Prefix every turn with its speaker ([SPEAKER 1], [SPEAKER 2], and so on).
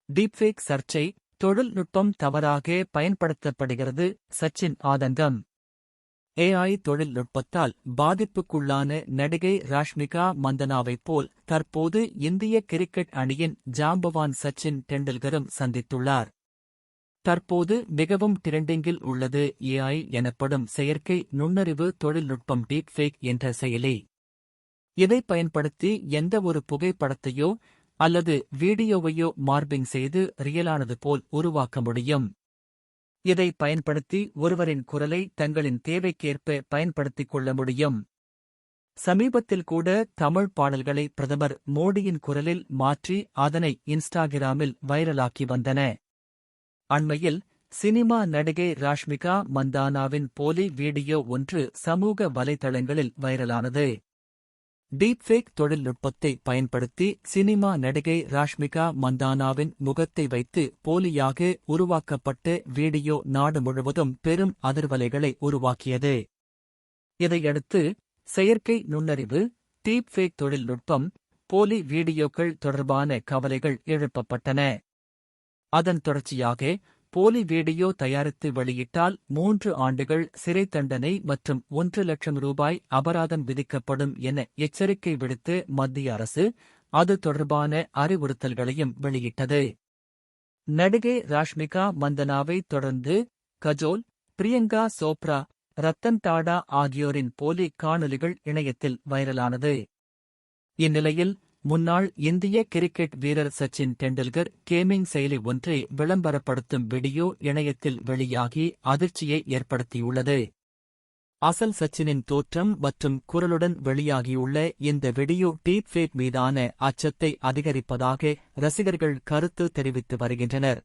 [SPEAKER 1] Deepfake சர்ச்சை, தொழில்நுட்பம் தவறாக பயன்படுத்தப்படுகிறது. சச்சின் ஆதங்கம். ஏஐ தொழில்நுட்பத்தால் பாதிப்புக்குள்ளான நடிகை ராஷ்மிகா மந்தனாவைப் போல் தற்போது இந்திய கிரிக்கெட் அணியின் ஜாம்பவான் சச்சின் டெண்டுல்கரும் சந்தித்துள்ளார். தற்போது மிகவும் ட்ரெண்டிங்கில் உள்ளது ஏஐ எனப்படும் செயற்கை நுண்ணறிவு தொழில்நுட்பம் டீப்ஃபேக் என்ற செயலி. இதை பயன்படுத்தி எந்த ஒரு புகைப்படத்தையோ அல்லது வீடியோவையோ மார்பிங் செய்து ரியலானது போல் உருவாக்க முடியும். இதை பயன்படுத்தி ஒருவரின் குரலை தங்களின் தேவைக்கேற்ப பயன்படுத்திக் கொள்ள முடியும். சமீபத்தில் கூட தமிழ் பாடல்களை பிரதமர் மோடியின் குரலில் மாற்றி அதனை இன்ஸ்டாகிராமில் வைரலாக்கி வந்தன. அண்மையில் சினிமா நடிகை ராஷ்மிகா மந்தானாவின் போலி வீடியோ ஒன்று சமூக வலைதளங்களில் வைரலானது. டீப்ஃபேக் தொழில்நுட்பத்தை பயன்படுத்தி சினிமா நடிகை ராஷ்மிகா மந்தானாவின் முகத்தை வைத்து போலியாக உருவாக்கப்பட்ட வீடியோ நாடு முழுவதும் பெரும் அதிர்வலைகளை உருவாக்கியது. இதையடுத்து செயற்கை நுண்ணறிவு, டீப்ஃபேக் தொழில்நுட்பம், போலி வீடியோக்கள் தொடர்பான கவலைகள் எழுப்பப்பட்டன. அதன் தொடர்ச்சியாக போலி வீடியோ தயாரித்து வெளியிட்டால் 3 ஆண்டுகள் சிறை தண்டனை மற்றும் 1 லட்சம் ரூபாய் அபராதம் விதிக்கப்படும் என எச்சரிக்கை விடுத்து மத்திய அரசு அது தொடர்பான அறிவுறுத்தல்களையும் வெளியிட்டது. நடிகை ராஷ்மிகா மந்தனாவை தொடர்ந்து கஜோல், பிரியங்கா சோப்ரா, ரத்தன் டாடா ஆகியோரின் போலி காணொலிகள் இணையத்தில் வைரலானது. இந்நிலையில் முன்னாள் இந்திய கிரிக்கெட் வீரர் சச்சின் டெண்டுல்கர் கேமிங் செயலி ஒன்றை விளம்பரப்படுத்தும் வீடியோ இணையத்தில் வெளியாகி அதிர்ச்சியை ஏற்படுத்தியுள்ளது. அசல் சச்சினின் தோற்றம் மற்றும் குரலுடன் வெளியாகியுள்ள இந்த வீடியோ டீப்ஃபேக் மீதான அச்சத்தை அதிகரிப்பதாக ரசிகர்கள் கருத்து தெரிவித்து வருகின்றனர்.